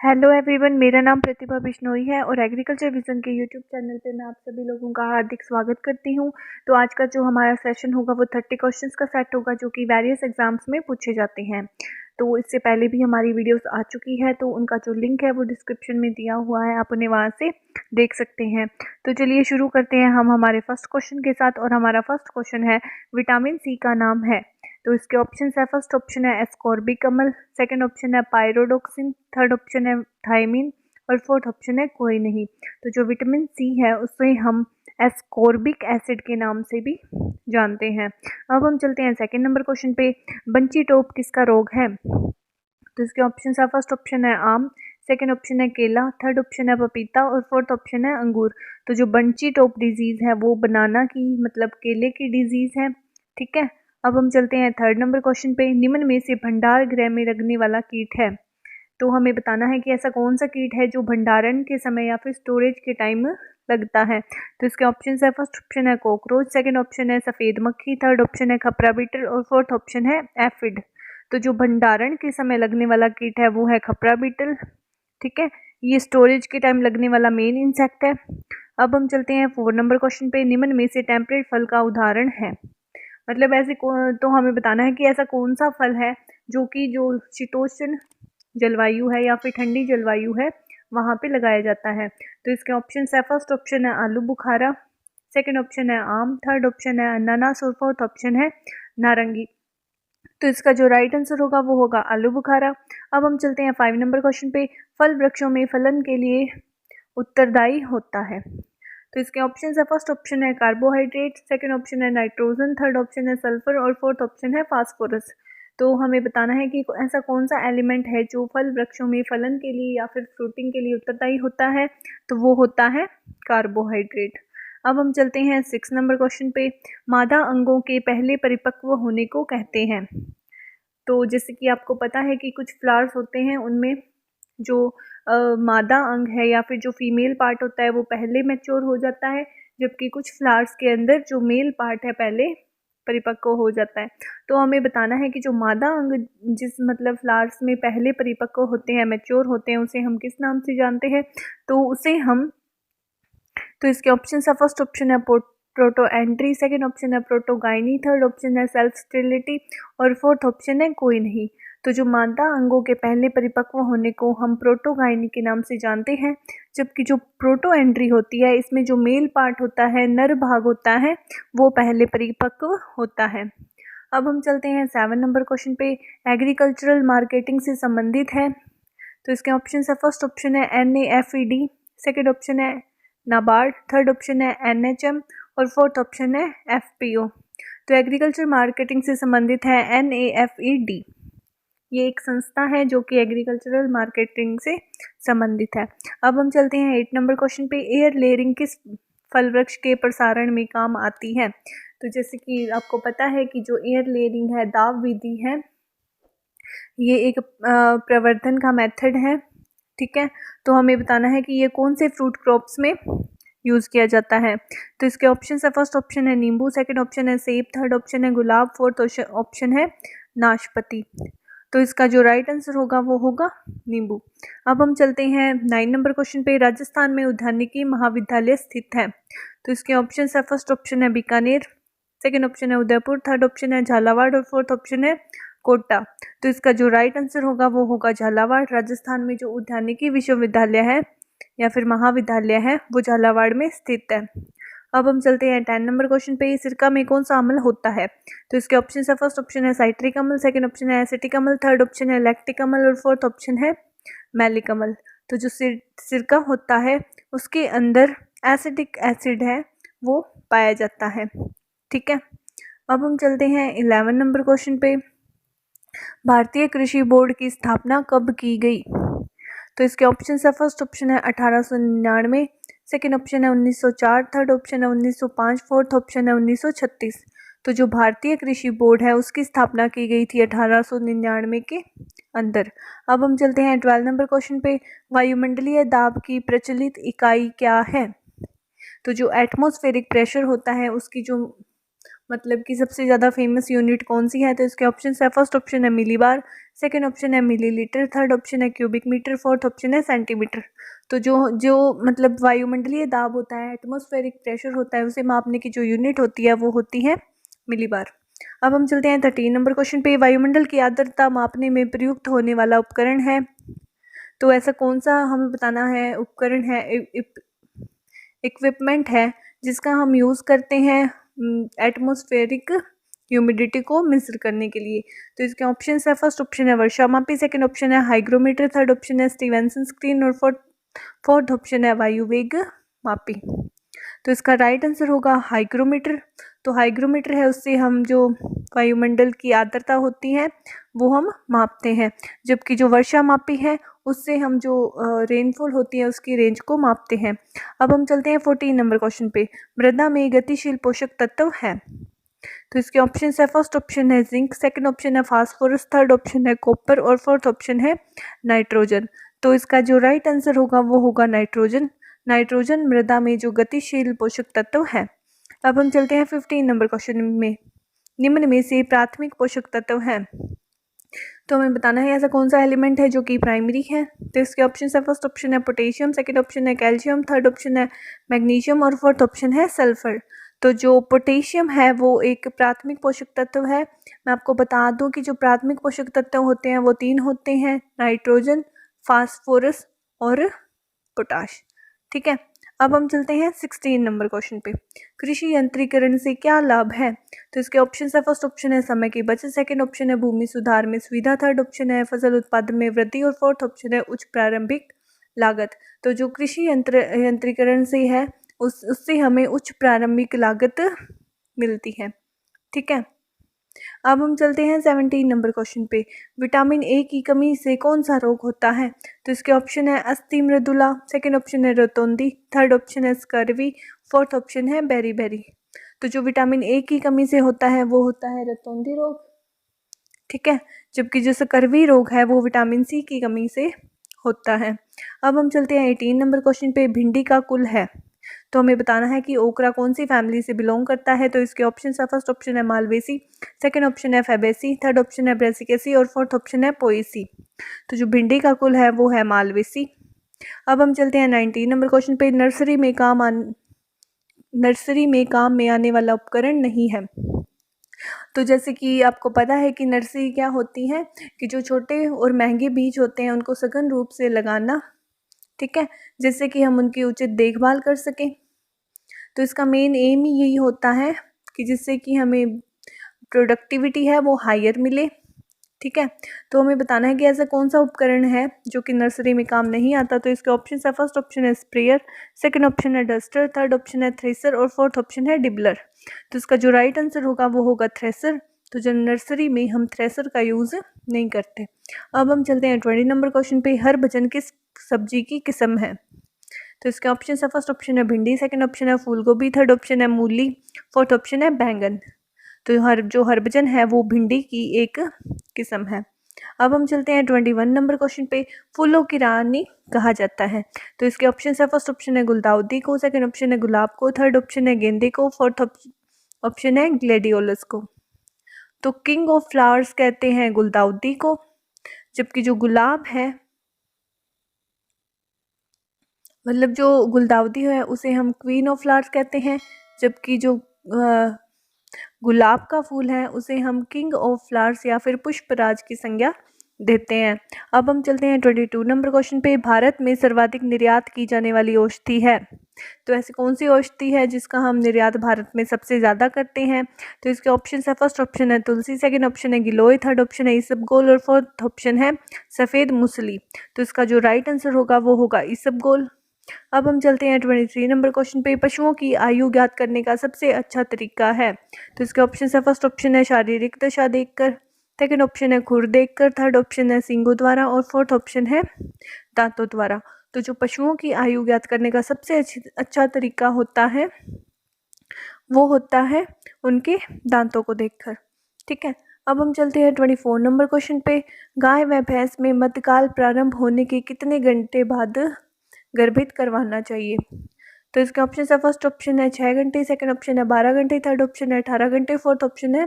Hello everyone, मेरा नाम प्रतिभा बिश्नोई है और एग्रीकल्चर विजन के यूट्यूब चैनल पे मैं आप सभी लोगों का हार्दिक स्वागत करती हूँ। तो आज का जो हमारा सेशन होगा वो 30 क्वेश्चंस का सेट होगा जो कि वेरियस एग्जाम्स में पूछे जाते हैं। तो इससे पहले भी हमारी वीडियोस आ चुकी है, तो उनका जो लिंक है वो डिस्क्रिप्शन में दिया हुआ है, आप उन्हें वहाँ से देख सकते हैं। तो चलिए शुरू करते हैं हम हमारे फर्स्ट क्वेश्चन के साथ। और हमारा फर्स्ट क्वेश्चन है, विटामिन सी का नाम है। तो इसके ऑप्शन है, फर्स्ट ऑप्शन है एस्कॉर्बिक अम्ल, सेकंड ऑप्शन है पायरोडोक्सिन, थर्ड ऑप्शन है थायमिन और फोर्थ ऑप्शन है कोई नहीं। तो जो विटामिन सी है उसे हम एस्कॉर्बिक एसिड के नाम से भी जानते हैं। अब हम चलते हैं सेकंड नंबर क्वेश्चन पे। बंची टॉप किसका रोग है? तो इसके ऑप्शन है, फर्स्ट ऑप्शन है आम, सेकंड ऑप्शन है केला, थर्ड ऑप्शन है पपीता और फोर्थ ऑप्शन है अंगूर। तो जो बंची टॉप डिजीज है वो बनाना की मतलब केले की डिजीज है। ठीक है, अब हम चलते हैं थर्ड नंबर क्वेश्चन पे। निम्न में से भंडार गृह में लगने वाला कीट है। तो हमें बताना है कि ऐसा कौन सा कीट है जो भंडारण के समय या फिर स्टोरेज के टाइम लगता है। तो इसके ऑप्शन है, फर्स्ट ऑप्शन है कॉकरोच, सेकंड ऑप्शन है सफेद मक्खी, थर्ड ऑप्शन है खपरा बीटल और फोर्थ ऑप्शन है एफिड। तो जो भंडारण के समय लगने वाला कीट है वो है खपरा बीटल। ठीक है, ये स्टोरेज के टाइम लगने वाला मेन इंसेक्ट है। अब हम चलते हैं 4 नंबर क्वेश्चन पे। निम्न में से टेम्परेट फल का उदाहरण है। मतलब तो हमें बताना है कि ऐसा कौन सा फल है जो कि जो शीतोष्ण जलवायु है या फिर ठंडी जलवायु है वहाँ पे लगाया जाता है। तो इसके ऑप्शन है, फर्स्ट ऑप्शन है आलू बुखारा, सेकंड ऑप्शन है आम, थर्ड ऑप्शन है अनानास और फोर्थ ऑप्शन है नारंगी। तो इसका जो राइट आंसर होगा वो होगा आलू बुखारा। अब हम चलते हैं 5 नंबर क्वेश्चन पे। फल वृक्षों में फलन के लिए उत्तरदायी होता है। तो इसके ऑप्शन है, फर्स्ट ऑप्शन है कार्बोहाइड्रेट, सेकंड ऑप्शन है नाइट्रोजन, थर्ड ऑप्शन है सल्फर और फोर्थ ऑप्शन है फास्फोरस। तो हमें बताना है कि ऐसा कौन सा एलिमेंट है जो फल वृक्षों में फलन के लिए या फिर फ्रूटिंग के लिए उत्तरदायी होता है। तो वो होता है कार्बोहाइड्रेट। अब हम चलते हैं 6 नंबर क्वेश्चन पे। मादा अंगों के पहले परिपक्व होने को कहते हैं। तो जैसे कि आपको पता है कि कुछ फ्लावर्स होते हैं उनमें जो मादा अंग है या फिर जो फीमेल पार्ट होता है वो पहले मैच्योर हो जाता है, जबकि कुछ फ्लावर्स के अंदर जो मेल पार्ट है पहले परिपक्व हो जाता है। तो हमें बताना है कि जो मादा अंग जिस मतलब फ्लावर्स में पहले परिपक्व होते हैं, मैच्योर होते हैं, उसे हम किस नाम से जानते हैं। तो उसे हम तो इसके ऑप्शन है, फर्स्ट ऑप्शन है प्रोटो एंट्री, सेकेंड ऑप्शन है प्रोटोगाइनी, थर्ड ऑप्शन है सेल्फ स्टेरिलिटी और फोर्थ ऑप्शन है कोई नहीं। तो जो मादा अंगों के पहले परिपक्व होने को हम प्रोटोगाइनी के नाम से जानते हैं, जबकि जो प्रोटो एंट्री होती है इसमें जो मेल पार्ट होता है, नर भाग होता है, वो पहले परिपक्व होता है। अब हम चलते हैं 7 नंबर क्वेश्चन पे। एग्रीकल्चरल मार्केटिंग से संबंधित है। तो इसके ऑप्शन है, फर्स्ट ऑप्शन है NAFED, सेकेंड ऑप्शन है नाबार्ड, थर्ड ऑप्शन है NHM और फोर्थ ऑप्शन है FPO। तो एग्रीकल्चर मार्केटिंग से संबंधित है NAFED। ये एक संस्था है जो कि एग्रीकल्चरल मार्केटिंग से संबंधित है। अब हम चलते हैं 8 नंबर क्वेश्चन पे। एयर लेयरिंग किस फल वृक्ष के प्रसारण में काम आती है। तो जैसे कि आपको पता है कि जो एयर लेयरिंग है, दाब विधि है, ये एक प्रवर्धन का मेथड है। ठीक है, तो हमें बताना है कि ये कौन से फ्रूट क्रॉप्स में यूज़ किया जाता है। तो इसके ऑप्शन है, फर्स्ट ऑप्शन है नींबू, सेकंड ऑप्शन है सेब, थर्ड ऑप्शन है गुलाब, फोर्थ ऑप्शन है नाशपाती। तो इसका जो राइट आंसर होगा वो होगा नींबू। अब हम चलते हैं 9 नंबर क्वेश्चन पे। राजस्थान में उद्यानिकी महाविद्यालय स्थित है। तो इसके ऑप्शन है, फर्स्ट ऑप्शन है बीकानेर, सेकेंड ऑप्शन है उदयपुर, थर्ड ऑप्शन है झालावाड़ और फोर्थ ऑप्शन है कोटा। तो इसका जो राइट आंसर होगा वो होगा झालावाड़। राजस्थान में जो उद्यानिकी विश्वविद्यालय है या फिर महाविद्यालय है वो झालावाड़ में स्थित है। अब हम चलते हैं 10 नंबर क्वेश्चन पे। सिरका में कौन सा अम्ल होता है। तो इसके ऑप्शन है, फर्स्ट ऑप्शन है साइट्रिक अम्ल, सेकंड ऑप्शन है एसिटिक अम्ल, थर्ड ऑप्शन है लैक्टिक अम्ल और फोर्थ ऑप्शन है मैलिक अम्ल। तो जो सिरका होता है उसके अंदर एसिटिक एसिड है वो पाया जाता है। ठीक है, अब हम चलते हैं 11 नंबर क्वेश्चन पे। भारतीय कृषि बोर्ड की स्थापना कब की गई। तो इसके ऑप्शन है, फर्स्ट ऑप्शन है 1899, सेकेंड ऑप्शन है 1904, थर्ड ऑप्शन है 1905, फोर्थ ऑप्शन है 1936। तो जो भारतीय कृषि बोर्ड है उसकी स्थापना की गई थी 1899 के अंदर। अब हम चलते हैं 12 नंबर क्वेश्चन पे। वायुमंडलीय दाब की प्रचलित इकाई क्या है। तो जो एटमॉस्फेरिक प्रेशर होता है उसकी जो मतलब कि सबसे ज़्यादा फेमस यूनिट कौन सी है। तो इसके ऑप्शन है, फर्स्ट ऑप्शन है मिलीबार, सेकेंड ऑप्शन है मिलीलीटर, थर्ड ऑप्शन है क्यूबिक मीटर, फोर्थ ऑप्शन है सेंटीमीटर। तो जो जो मतलब वायुमंडलीय दाब होता है, एटमॉस्फेरिक प्रेशर होता है, उसे मापने की जो यूनिट होती है वो होती है मिलीबार। अब हम चलते हैं 13 नंबर क्वेश्चन पे। वायुमंडल की आर्द्रता मापने में प्रयुक्त होने वाला उपकरण है, तो ऐसा कौन सा हमें बताना है उपकरण है, इक्विपमेंट है जिसका हम यूज़ करते हैं एटमॉस्फेरिक ह्यूमिडिटी को मेजर करने के लिए। तो इसके ऑप्शन है, फर्स्ट ऑप्शन है वर्षा मापी, सेकंड ऑप्शन है हाइग्रोमीटर, थर्ड ऑप्शन है स्टीवेंसन स्क्रीन और फोर्थ ऑप्शन है वायु वेग मापी। तो इसका राइट आंसर होगा हाइग्रोमीटर। तो हाइग्रोमीटर है, उससे हम जो वायुमंडल की आर्द्रता होती है वो हम मापते हैं, जबकि जो वर्षा मापी है उससे हम जो रेनफॉल होती है उसकी रेंज को मापते हैं। अब हम चलते हैं 14 नंबर क्वेश्चन पे। मृदा में गतिशील पोषक तत्व है, तो इसके ऑप्शन है, फर्स्ट ऑप्शन है जिंक, सेकंड ऑप्शन है फास्फोरस, थर्ड ऑप्शन है कॉपर और फोर्थ ऑप्शन है नाइट्रोजन। तो इसका जो राइट आंसर होगा वो होगा नाइट्रोजन। नाइट्रोजन मृदा में जो गतिशील पोषक तत्व है। अब हम चलते हैं 15 नंबर क्वेश्चन में। निम्न में से प्राथमिक पोषक तत्व है, तो हमें बताना है ऐसा कौन सा एलिमेंट है जो कि प्राइमरी है। तो इसके ऑप्शन है, फर्स्ट ऑप्शन है पोटेशियम, सेकंड ऑप्शन है कैल्शियम, थर्ड ऑप्शन है मैग्नीशियम और फोर्थ ऑप्शन है सल्फर। तो जो पोटेशियम है वो एक प्राथमिक पोषक तत्व है। मैं आपको बता दूं कि जो प्राथमिक पोषक तत्व होते हैं वो 3 होते हैं, नाइट्रोजन, फास्फोरस और पोटाश। ठीक है, अब हम चलते हैं 16 नंबर क्वेश्चन पे। कृषि यंत्रीकरण से क्या लाभ है, तो इसके ऑप्शन है, फर्स्ट ऑप्शन है समय की बचत, सेकंड ऑप्शन है भूमि सुधार में सुविधा, थर्ड ऑप्शन है फसल उत्पादन में वृद्धि और फोर्थ ऑप्शन है उच्च प्रारंभिक लागत। तो जो कृषि यंत्रीकरण से है उससे हमें उच्च प्रारंभिक लागत मिलती है। ठीक है, अब हम चलते हैं 17 नंबर क्वेश्चन पे। विटामिन ए की कमी से कौन सा रोग होता है, तो इसके ऑप्शन है अस्थि मृदुला, सेकंड ऑप्शन है रोतोंदी, थर्ड ऑप्शन है स्कर्वी, फोर्थ ऑप्शन है बेरी। तो जो विटामिन ए की कमी से होता है वो होता है रोतोंदी रोग। ठीक है, जबकि जो स्कर्वी रोग है वो विटामिन सी की कमी से होता है। अब हम चलते हैं 18 नंबर क्वेश्चन पे। भिंडी का कुल है, तो हमें बताना है कि ओकरा कौन सी फैमिली से बिलोंग करता है। तो इसके ऑप्शन है, फर्स्ट ऑप्शन है मालवेसी, सेकंड ऑप्शन है फैबेसी, थर्ड ऑप्शन है ब्रेसिकेसी और फोर्थ ऑप्शन है पोएसी। तो जो भिंडी का कुल है वो है मालवेसी। अब हम चलते हैं 19 नंबर क्वेश्चन पे। नर्सरी में काम में आने वाला उपकरण नहीं है, तो जैसे कि आपको पता है कि नर्सरी क्या होती है कि जो छोटे और महंगे बीज होते हैं उनको सघन रूप से लगाना, ठीक है, जिससे कि हम उनकी उचित देखभाल कर सकें। तो इसका मेन एम ही यही होता है कि जिससे कि हमें प्रोडक्टिविटी है वो हायर मिले। ठीक है, तो हमें बताना है कि ऐसा कौन सा उपकरण है जो कि नर्सरी में काम नहीं आता। तो इसके ऑप्शन है, फर्स्ट ऑप्शन है स्प्रेयर, सेकंड ऑप्शन है डस्टर, थर्ड ऑप्शन है थ्रेसर और फोर्थ ऑप्शन है डिबलर। तो इसका जो राइट आंसर होगा वो होगा थ्रेसर। तो जो नर्सरी में हम थ्रेसर का यूज़ नहीं करते। अब हम चलते हैं 20 नंबर क्वेश्चन पे। हरभजन किस सब्जी की किस्म है, तो इसके ऑप्शन है, फर्स्ट ऑप्शन है भिंडी, सेकंड ऑप्शन है फूल गोभी, थर्ड ऑप्शन है मूली, फोर्थ ऑप्शन है बैंगन। तो जो हरभजन है वो भिंडी की एक किस्म है। अब हम चलते हैं 21 नंबर क्वेश्चन पे। फूलों की रानी कहा जाता है, तो इसके ऑप्शन है, फर्स्ट ऑप्शन है गुलदाउदी को, सेकंड ऑप्शन है गुलाब को, थर्ड ऑप्शन है गेंदे को, फोर्थ ऑप्शन है ग्लेडियोलस को। तो किंग ऑफ फ्लावर्स कहते हैं गुलदाउदी को, जबकि जो गुलाब है मतलब जो गुलदाउदी है उसे हम क्वीन ऑफ फ्लावर्स कहते हैं, जबकि जो गुलाब का फूल है उसे हम किंग ऑफ फ्लावर्स या फिर पुष्पराज की संज्ञा देते हैं। अब हम चलते हैं 22 नंबर क्वेश्चन पे। भारत में सर्वाधिक निर्यात की जाने वाली औषधि है, तो ऐसी कौन सी औषधि है जिसका हम निर्यात भारत में सबसे ज़्यादा करते हैं। तो इसके ऑप्शन है, फर्स्ट ऑप्शन है तुलसी, सेकंड ऑप्शन है गिलोय, थर्ड ऑप्शन है इसबगोल और फोर्थ ऑप्शन है सफ़ेद मूसली। तो इसका जो राइट आंसर होगा वो होगा इसबगोल। अब हम चलते हैं 23 नंबर क्वेश्चन पे। पशुओं की आयु ज्ञात करने का सबसे अच्छा तरीका है, तो इसके ऑप्शन है, फर्स्ट ऑप्शन है शारीरिक दशा देखकर, सेकंड ऑप्शन है खुर देखकर, थर्ड ऑप्शन है सींगों द्वारा और फोर्थ ऑप्शन है दांतों द्वारा। तो जो पशुओं की आयु ज्ञात करने का सबसे अच्छा तरीका होता है वो होता है उनके दांतों को देखकर। ठीक है, अब हम चलते हैं 24 नंबर क्वेश्चन पे। गाय व भैंस में मध्यकाल प्रारंभ होने के कितने घंटे बाद गर्भित करवाना चाहिए। तो इसके ऑप्शन है, फर्स्ट ऑप्शन है 6 घंटे, सेकंड ऑप्शन है 12 घंटे, थर्ड ऑप्शन है 18 घंटे, फोर्थ ऑप्शन है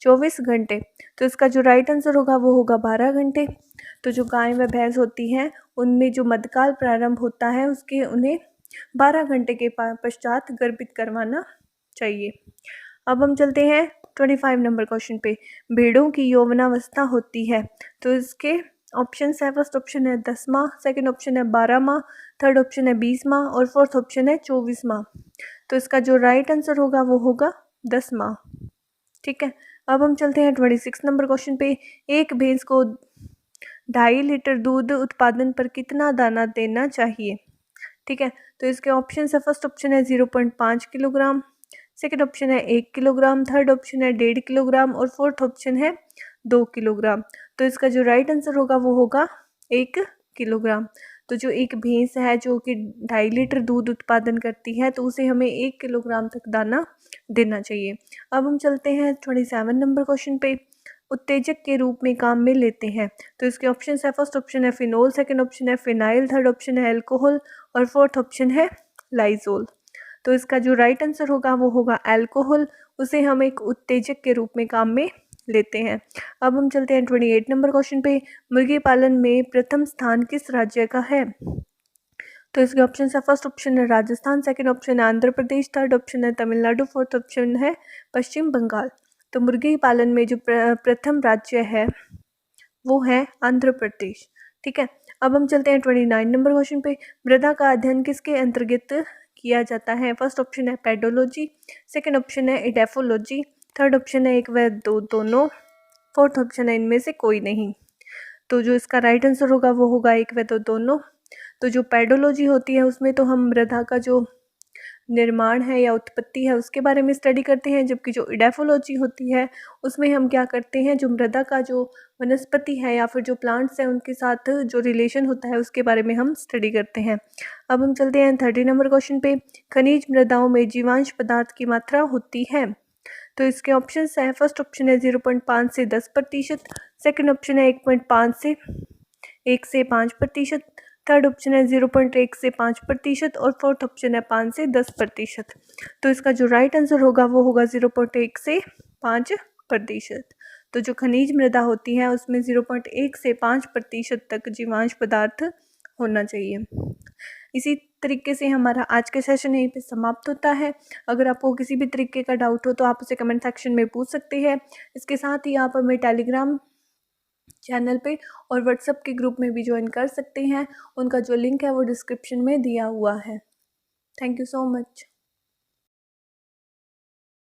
24 घंटे। तो इसका जो राइट आंसर होगा वो होगा 12 घंटे। तो जो गाय व भैंस होती हैं उनमें जो मध्यकाल प्रारंभ होता है उसके उन्हें 12 घंटे के पश्चात गर्भित करवाना चाहिए। अब हम चलते हैं 25 नंबर क्वेश्चन पे। भेड़ों की यौवनावस्था होती है, तो इसके ऑप्शन है, फर्स्ट ऑप्शन है 10 माह, सेकेंड ऑप्शन है 12 माह, थर्ड ऑप्शन है 20 माह और फोर्थ ऑप्शन है 24 माह। तो इसका जो राइट आंसर होगा वो होगा 10 माह। ठीक है, अब हम चलते हैं 26 नंबर क्वेश्चन पे। एक भैंस को 2.5 लीटर दूध उत्पादन पर कितना दाना देना चाहिए? ठीक है, तो इसके ऑप्शन है, फर्स्ट ऑप्शन है 0.5 किलोग्राम, सेकेंड ऑप्शन है 1 किलोग्राम, थर्ड ऑप्शन है 1.5 किलोग्राम और फोर्थ ऑप्शन है 2 किलोग्राम। तो इसका जो राइट आंसर होगा वो होगा 1 किलोग्राम। तो जो एक भैंस है जो कि 2.5 लीटर दूध उत्पादन करती है तो उसे हमें 1 किलोग्राम तक दाना देना चाहिए। अब हम चलते हैं 27 नंबर क्वेश्चन पे। उत्तेजक के रूप में काम में लेते हैं, तो इसके ऑप्शन है, फर्स्ट ऑप्शन है फिनोल, सेकेंड ऑप्शन है फिनाइल, थर्ड ऑप्शन है एल्कोहल और फोर्थ ऑप्शन है लाइजोल। तो इसका जो राइट आंसर होगा वो होगा एल्कोहल। उसे हम एक उत्तेजक के रूप में काम में लेते हैं। अब हम चलते हैं 28 नंबर क्वेश्चन पे। मुर्गी पालन में प्रथम स्थान किस राज्य का है? तो इसके ऑप्शन है, फर्स्ट ऑप्शन है राजस्थान, सेकंड ऑप्शन है आंध्र प्रदेश, थर्ड ऑप्शन है तमिलनाडु, फोर्थ ऑप्शन है पश्चिम बंगाल। तो मुर्गी पालन में जो प्रथम राज्य है वो है आंध्र प्रदेश। ठीक है, अब हम चलते हैं 29 नंबर क्वेश्चन पे। मृदा का अध्ययन किसके अंतर्गत किया जाता है? फर्स्ट ऑप्शन है पेडोलॉजी, सेकंड ऑप्शन है एडेफोलॉजी, थर्ड ऑप्शन है एक व दो दोनों, फोर्थ ऑप्शन है इनमें से कोई नहीं। तो जो इसका राइट आंसर होगा वो होगा एक व दो दोनों। तो जो पेडोलॉजी होती है उसमें तो हम मृदा का जो निर्माण है या उत्पत्ति है उसके बारे में स्टडी करते हैं, जबकि जो इडेफोलॉजी होती है उसमें हम क्या करते हैं, जो मृदा का जो वनस्पति है या फिर जो प्लांट्स हैं उनके साथ जो रिलेशन होता है उसके बारे में हम स्टडी करते हैं। अब हम चलते हैं 30 नंबर क्वेश्चन पे। खनिज मृदाओं में जीवांश पदार्थ की मात्रा होती है, तो इसके ऑप्शन है, फर्स्ट ऑप्शन है 0.5 से 10%, सेकेंड ऑप्शन है 1.5 से 1 से 5%, थर्ड ऑप्शन है 0.1 से 5% और फोर्थ ऑप्शन है 5 से 10%। तो इसका जो राइट आंसर होगा वो होगा 0.1 से 5%। तो जो खनिज मृदा होती है उसमें 0.1 से 5% तक जीवांश पदार्थ होना चाहिए। इसी तरीके से हमारा आज का सेशन यहीं पे समाप्त होता है। अगर आपको किसी भी तरीके का डाउट हो तो आप उसे कमेंट सेक्शन में पूछ सकते हैं। इसके साथ ही आप हमें टेलीग्राम चैनल पे और व्हाट्सएप के ग्रुप में भी ज्वाइन कर सकते हैं। उनका जो लिंक है वो डिस्क्रिप्शन में दिया हुआ है। Thank you so much.